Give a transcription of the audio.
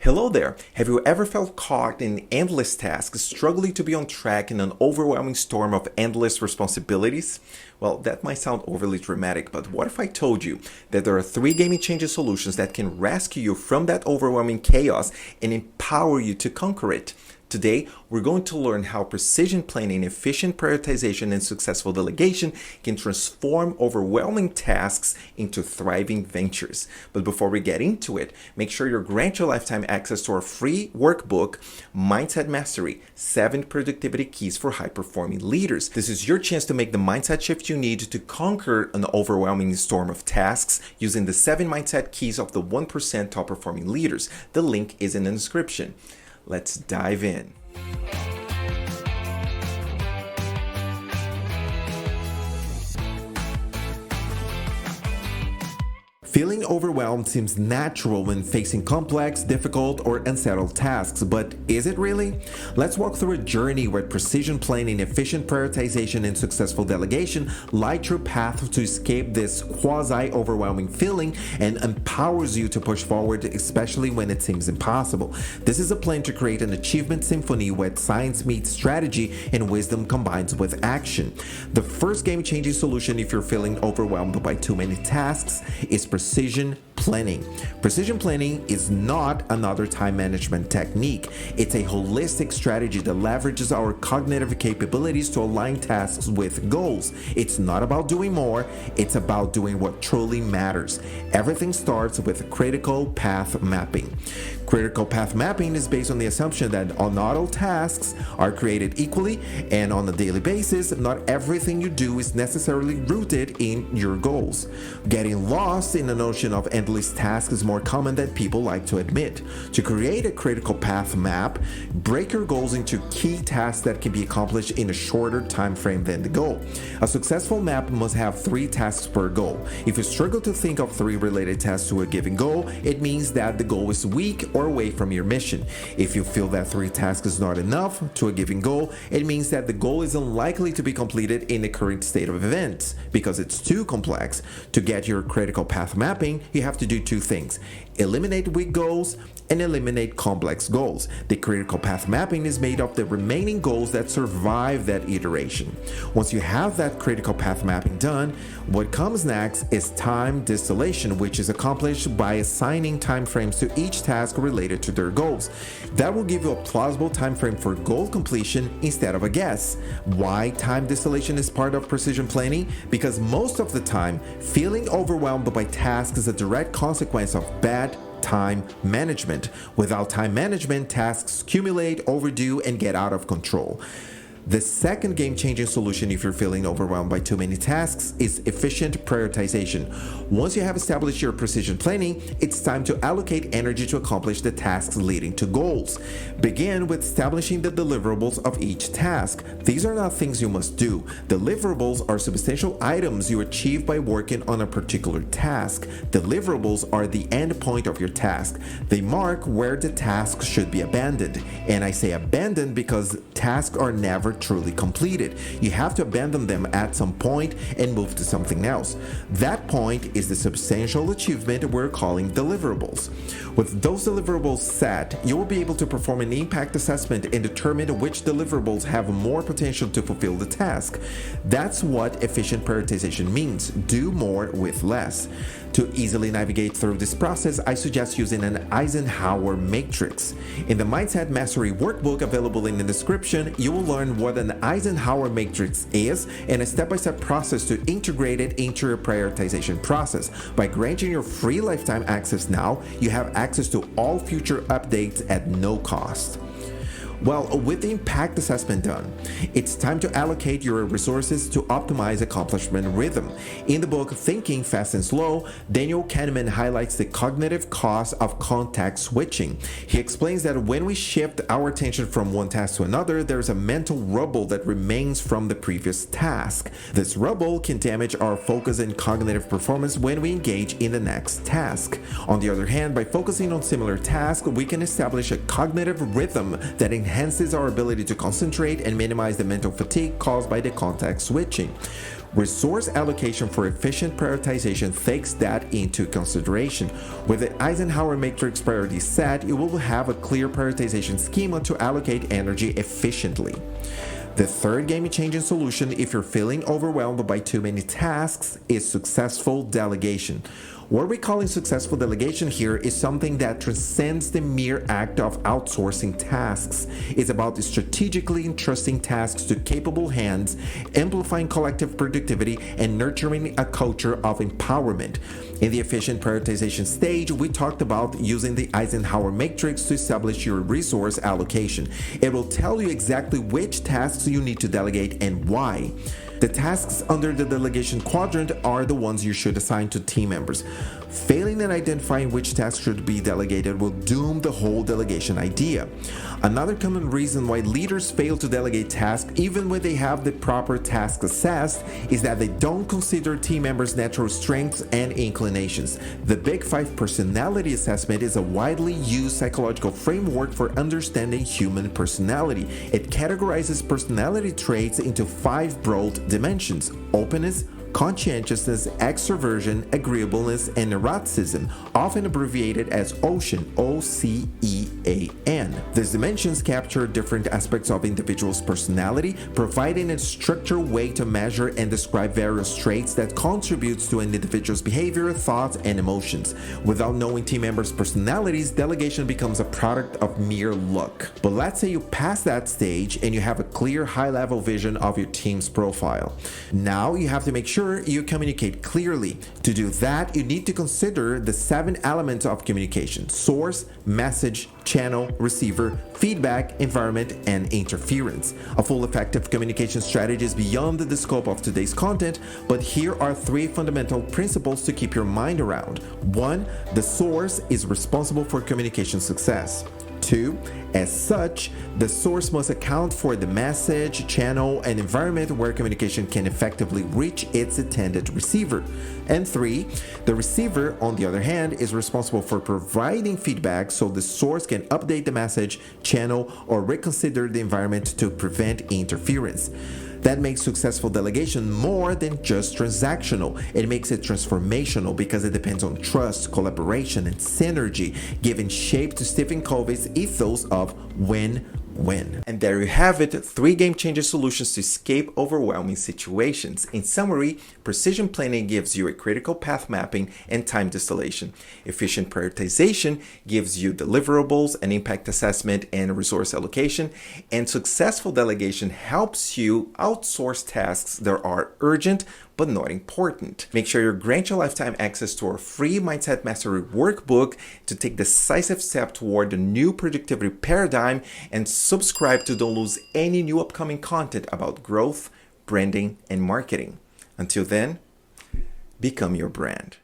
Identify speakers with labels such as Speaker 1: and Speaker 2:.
Speaker 1: Hello there. Have you ever felt caught in endless tasks, struggling to be on track in an overwhelming storm of endless responsibilities? Well, that might sound overly dramatic, but what if I told you that there are 3 game-changing solutions that can rescue you from that overwhelming chaos and empower you to conquer it? Today, we're going to learn how precision planning, efficient prioritization, and successful delegation can transform overwhelming tasks into thriving ventures. But before we get into it, make sure you grant your lifetime access to our free workbook, Mindset Mastery, 7 Productivity Keys for High-Performing Leaders. This is your chance to make the mindset shift you need to conquer an overwhelming storm of tasks using the 7 mindset keys of the 1% top-performing leaders. The link is in the description. Let's dive in. Feeling overwhelmed seems natural when facing complex, difficult, or unsettled tasks, but is it really? Let's walk through a journey where precision planning, efficient prioritization, and successful delegation light your path to escape this quasi-overwhelming feeling and empowers you to push forward, especially when it seems impossible. This is a plan to create an achievement symphony where science meets strategy and wisdom combines with action. The first game-changing solution if you're feeling overwhelmed by too many tasks is precision planning. Precision planning is not another time management technique. It's a holistic strategy that leverages our cognitive capabilities to align tasks with goals. It's not about doing more, it's about doing what truly matters. Everything starts with critical path mapping. Critical path mapping is based on the assumption that not all tasks are created equally, and on a daily basis, not everything you do is necessarily rooted in your goals. Getting lost in the notion of endless tasks is more common than people like to admit. To create a critical path map, break your goals into key tasks that can be accomplished in a shorter time frame than the goal. A successful map must have 3 tasks per goal. If you struggle to think of 3 related tasks to a given goal, it means that the goal is weak or away from your mission. If you feel that 3 tasks is not enough to a given goal, it means that the goal is unlikely to be completed in the current state of events because it's too complex. To get your critical path mapping, you have to do 2 things: eliminate weak goals and eliminate complex goals. The critical path mapping is made of the remaining goals that survive that iteration. Once you have that critical path mapping done, what comes next is time distillation, which is accomplished by assigning time frames to each task related to their goals. That will give you a plausible time frame for goal completion instead of a guess. Why time distillation is part of precision planning? Because most of the time, feeling overwhelmed by tasks is a direct consequence of bad time management. Without time management, tasks accumulate, overdo, and get out of control. The second game-changing solution if you're feeling overwhelmed by too many tasks is efficient prioritization. Once you have established your precision planning, it's time to allocate energy to accomplish the tasks leading to goals. Begin with establishing the deliverables of each task. These are not things you must do. Deliverables are substantial items you achieve by working on a particular task. Deliverables are the end point of your task. They mark where the task should be abandoned. And I say abandoned because tasks are never truly completed. You have to abandon them at some point and move to something else. That point is the substantial achievement we're calling deliverables. With those deliverables set, you will be able to perform an impact assessment and determine which deliverables have more potential to fulfill the task. That's what efficient prioritization means. Do more with less. To easily navigate through this process, I suggest using an Eisenhower matrix. In the Mindset Mastery workbook available in the description, you will learn what an Eisenhower matrix is and a step-by-step process to integrate it into your prioritization process. By granting your free lifetime access now, you have access to all future updates at no cost. Well, with the impact assessment done, it's time to allocate your resources to optimize accomplishment rhythm. In the book Thinking Fast and Slow, Daniel Kahneman highlights the cognitive cost of context switching. He explains that when we shift our attention from one task to another, there's a mental rubble that remains from the previous task. This rubble can damage our focus and cognitive performance when we engage in the next task. On the other hand, by focusing on similar tasks, we can establish a cognitive rhythm that enhances our ability to concentrate and minimize the mental fatigue caused by the context switching. Resource allocation for efficient prioritization takes that into consideration. With the Eisenhower matrix priority set, you will have a clear prioritization schema to allocate energy efficiently. The third game-changing solution if you're feeling overwhelmed by too many tasks is successful delegation. What we're calling successful delegation here is something that transcends the mere act of outsourcing tasks. It's about strategically entrusting tasks to capable hands, amplifying collective productivity, and nurturing a culture of empowerment. In the efficient prioritization stage, we talked about using the Eisenhower matrix to establish your resource allocation. It will tell you exactly which tasks you need to delegate and why. The tasks under the delegation quadrant are the ones you should assign to team members. Failing in identifying which tasks should be delegated will doom the whole delegation idea. Another common reason why leaders fail to delegate tasks even when they have the proper task assessed is that they don't consider team members' natural strengths and inclinations. The Big Five personality assessment is a widely used psychological framework for understanding human personality. It categorizes personality traits into 5 broad dimensions: openness, conscientiousness, extroversion, agreeableness, and neuroticism, often abbreviated as OCEAN, O-C-E-A-N. These dimensions capture different aspects of individuals' personality, providing a structured way to measure and describe various traits that contributes to an individual's behavior, thoughts, and emotions. Without knowing team members' personalities, delegation becomes a product of mere luck. But let's say you pass that stage and you have a clear high-level vision of your team's profile. Now you have to make sure you communicate clearly. To do that, you need to consider the 7 elements of communication: source, message, channel, receiver, feedback, environment, and interference. A full effective communication strategy is beyond the scope of today's content, but here are 3 fundamental principles to keep your mind around. 1. The source is responsible for communication success. 2. As such, the source must account for the message, channel, and environment where communication can effectively reach its intended receiver. And 3. The receiver, on the other hand, is responsible for providing feedback so the source can update the message, channel, or reconsider the environment to prevent interference. That makes successful delegation more than just transactional. It makes it transformational because it depends on trust, collaboration, and synergy, giving shape to Stephen Covey's ethos of win-win. And there you have it, 3 game-changer solutions to escape overwhelming situations. In summary, precision planning gives you a critical path mapping and time distillation. Efficient prioritization gives you deliverables, an impact assessment, and resource allocation. And successful delegation helps you outsource tasks that are urgent but not important. Make sure you grant your lifetime access to our free Mindset Mastery workbook to take decisive step toward the new productivity paradigm, and subscribe to don't lose any new upcoming content about growth, branding, and marketing. Until then, become your brand.